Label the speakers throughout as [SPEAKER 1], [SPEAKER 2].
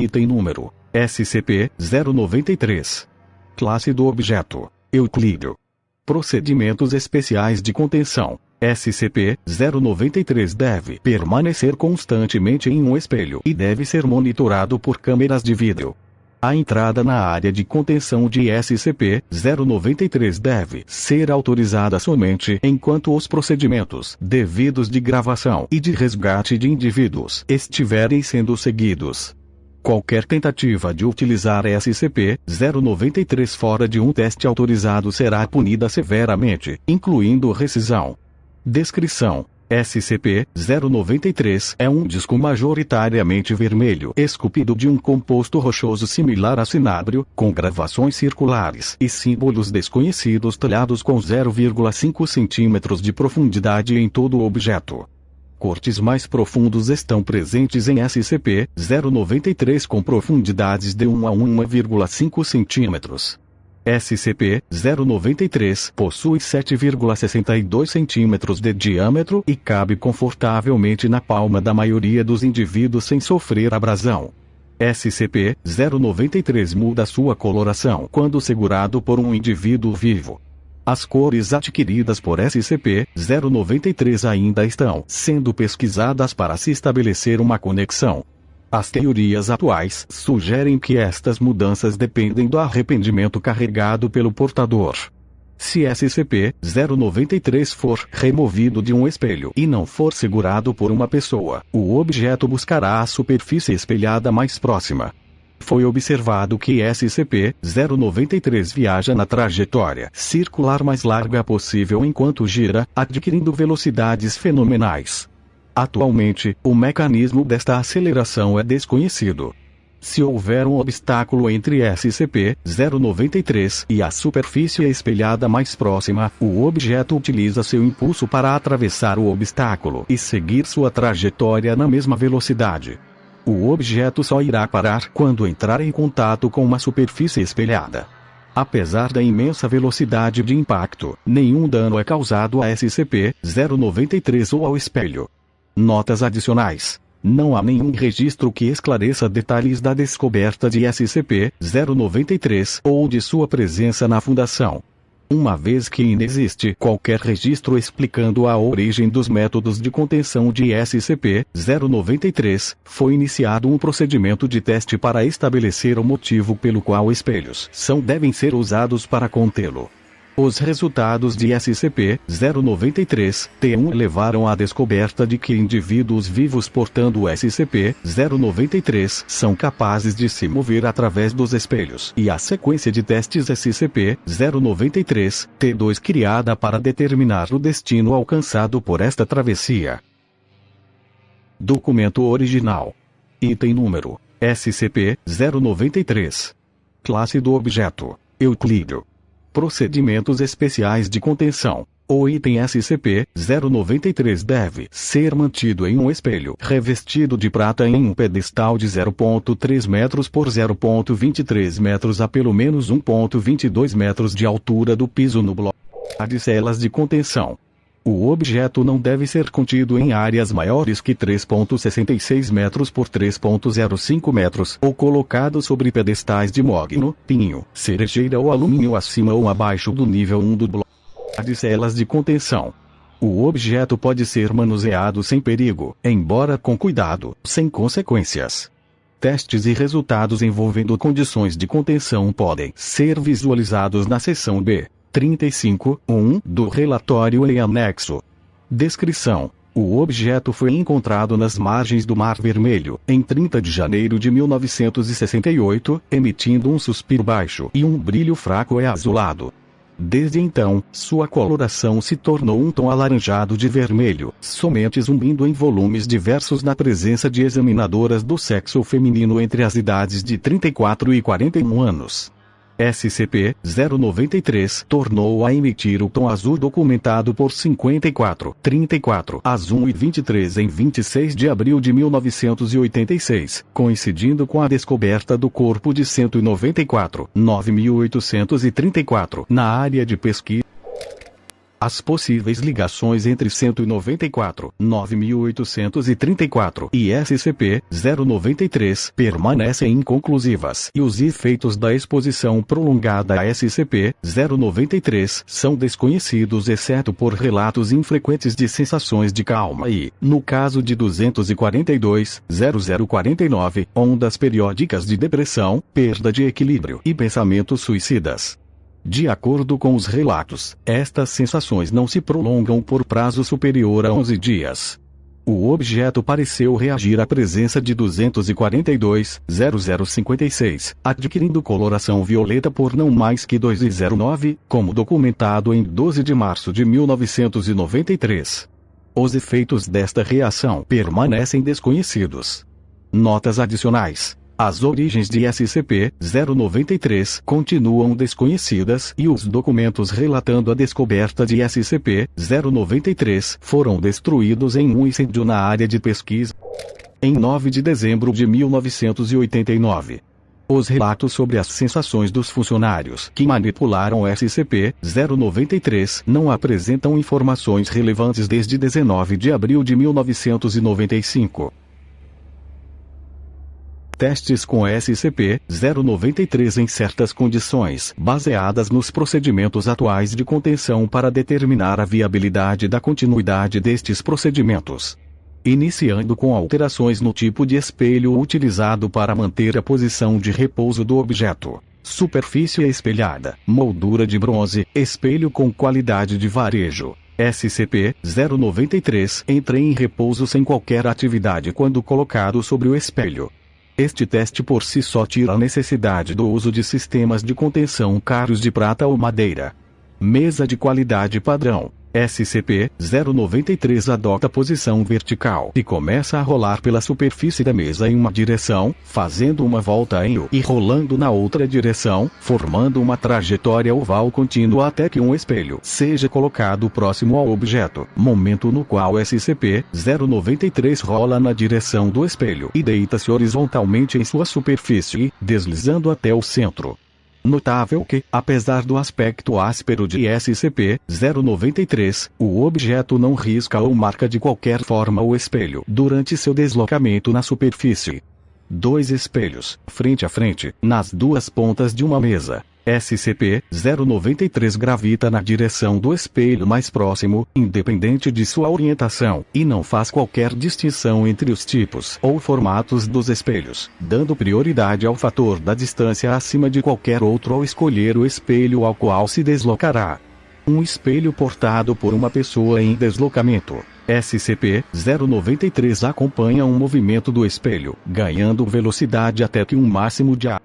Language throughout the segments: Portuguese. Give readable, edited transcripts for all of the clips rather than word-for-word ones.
[SPEAKER 1] Item número SCP-093. Classe do objeto: Euclídeo. Procedimentos especiais de contenção: SCP-093 deve permanecer constantemente em um espelho e deve ser monitorado por câmeras de vídeo. A entrada na área de contenção de SCP-093 deve ser autorizada somente enquanto os procedimentos devidos de gravação e de resgate de indivíduos estiverem sendo seguidos. Qualquer tentativa de utilizar SCP-093 fora de um teste autorizado será punida severamente, incluindo rescisão. Descrição: SCP-093 é um disco majoritariamente vermelho esculpido de um composto rochoso similar a cinábrio, com gravações circulares e símbolos desconhecidos talhados com 0,5 cm de profundidade em todo o objeto. Cortes mais profundos estão presentes em SCP-093 com profundidades de 1 a 1,5 cm. SCP-093 possui 7,62 cm de diâmetro e cabe confortavelmente na palma da maioria dos indivíduos sem sofrer abrasão. SCP-093 muda sua coloração quando segurado por um indivíduo vivo. As cores adquiridas por SCP-093 ainda estão sendo pesquisadas para se estabelecer uma conexão. As teorias atuais sugerem que estas mudanças dependem do arrependimento carregado pelo portador. Se SCP-093 for removido de um espelho e não for segurado por uma pessoa, o objeto buscará a superfície espelhada mais próxima. Foi observado que SCP-093 viaja na trajetória circular mais larga possível enquanto gira, adquirindo velocidades fenomenais. Atualmente, o mecanismo desta aceleração é desconhecido. Se houver um obstáculo entre SCP-093 e a superfície espelhada mais próxima, o objeto utiliza seu impulso para atravessar o obstáculo e seguir sua trajetória na mesma velocidade. O objeto só irá parar quando entrar em contato com uma superfície espelhada. Apesar da imensa velocidade de impacto, nenhum dano é causado a SCP-093 ou ao espelho. Notas adicionais: não há nenhum registro que esclareça detalhes da descoberta de SCP-093 ou de sua presença na Fundação. Uma vez que inexiste qualquer registro explicando a origem dos métodos de contenção de SCP-093, foi iniciado um procedimento de teste para estabelecer o motivo pelo qual espelhos devem ser usados para contê-lo. Os resultados de SCP-093-T1 levaram à descoberta de que indivíduos vivos portando o SCP-093 são capazes de se mover através dos espelhos, e a sequência de testes SCP-093-T2 criada para determinar o destino alcançado por esta travessia. Documento original. Item número SCP-093. Classe do objeto: Euclídeo. Procedimentos especiais de contenção. O item SCP-093 deve ser mantido em um espelho revestido de prata em um pedestal de 0,3 metros por 0,23 metros a pelo menos 1,22 metros de altura do piso no bloco de celas de contenção. O objeto não deve ser contido em áreas maiores que 3,66 metros por 3,05 metros ou colocado sobre pedestais de mogno, pinho, cerejeira ou alumínio acima ou abaixo do nível 1 do bloco de celas de contenção. O objeto pode ser manuseado sem perigo, embora com cuidado, sem consequências. Testes e resultados envolvendo condições de contenção podem ser visualizados na seção B. 35.1 do relatório em anexo. Descrição: o objeto foi encontrado nas margens do Mar Vermelho, em 30 de janeiro de 1968, emitindo um suspiro baixo e um brilho fraco e azulado. Desde então, sua coloração se tornou um tom alaranjado de vermelho, somente zumbindo em volumes diversos na presença de examinadoras do sexo feminino entre as idades de 34 e 41 anos. SCP-093 tornou a emitir o tom azul documentado por 54, 34, às 1h23 em 26 de abril de 1986, coincidindo com a descoberta do corpo de 194, 9.834, na área de pesquisa. As possíveis ligações entre 194.9834 e SCP-093 permanecem inconclusivas e os efeitos da exposição prolongada a SCP-093 são desconhecidos exceto por relatos infrequentes de sensações de calma e, no caso de 242.0049, ondas periódicas de depressão, perda de equilíbrio e pensamentos suicidas. De acordo com os relatos, estas sensações não se prolongam por prazo superior a 11 dias. O objeto pareceu reagir à presença de 242.0056, adquirindo coloração violeta por não mais que 2,09, como documentado em 12 de março de 1993. Os efeitos desta reação permanecem desconhecidos. Notas adicionais. As origens de SCP-093 continuam desconhecidas e os documentos relatando a descoberta de SCP-093 foram destruídos em um incêndio na área de pesquisa em 9 de dezembro de 1989. Os relatos sobre as sensações dos funcionários que manipularam SCP-093 não apresentam informações relevantes desde 19 de abril de 1995. Testes com SCP-093 em certas condições, baseadas nos procedimentos atuais de contenção para determinar a viabilidade da continuidade destes procedimentos. Iniciando com alterações no tipo de espelho utilizado para manter a posição de repouso do objeto. Superfície espelhada, moldura de bronze, espelho com qualidade de varejo. SCP-093 entra em repouso sem qualquer atividade quando colocado sobre o espelho. Este teste por si só tira a necessidade do uso de sistemas de contenção caros de prata ou madeira. Mesa de qualidade padrão. SCP-093 adota posição vertical e começa a rolar pela superfície da mesa em uma direção, fazendo uma volta em U e rolando na outra direção, formando uma trajetória oval contínua até que um espelho seja colocado próximo ao objeto, momento no qual SCP-093 rola na direção do espelho e deita-se horizontalmente em sua superfície, deslizando até o centro. Notável que, apesar do aspecto áspero de SCP-093, o objeto não risca ou marca de qualquer forma o espelho durante seu deslocamento na superfície. 2 espelhos, frente a frente, nas duas pontas de uma mesa. SCP-093 gravita na direção do espelho mais próximo, independente de sua orientação, e não faz qualquer distinção entre os tipos ou formatos dos espelhos, dando prioridade ao fator da distância acima de qualquer outro ao escolher o espelho ao qual se deslocará. Um espelho portado por uma pessoa em deslocamento. SCP-093 acompanha um movimento do espelho, ganhando velocidade até que um máximo de A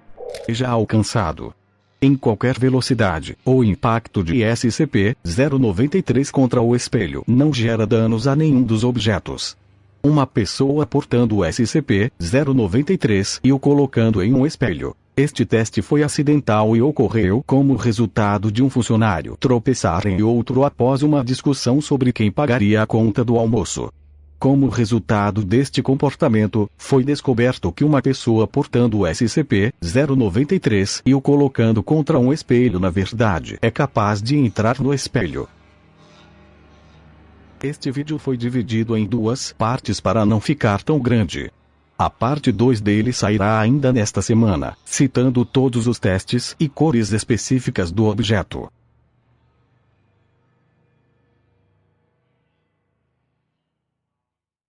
[SPEAKER 1] seja alcançado. Em qualquer velocidade, o impacto de SCP-093 contra o espelho não gera danos a nenhum dos objetos. Uma pessoa portando o SCP-093 e o colocando em um espelho. Este teste foi acidental e ocorreu como resultado de um funcionário tropeçar em outro após uma discussão sobre quem pagaria a conta do almoço. Como resultado deste comportamento, foi descoberto que uma pessoa portando o SCP-093 e o colocando contra um espelho na verdade é capaz de entrar no espelho. Este vídeo foi dividido em 2 partes para não ficar tão grande. A parte 2 dele sairá ainda nesta semana, citando todos os testes e cores específicas do objeto.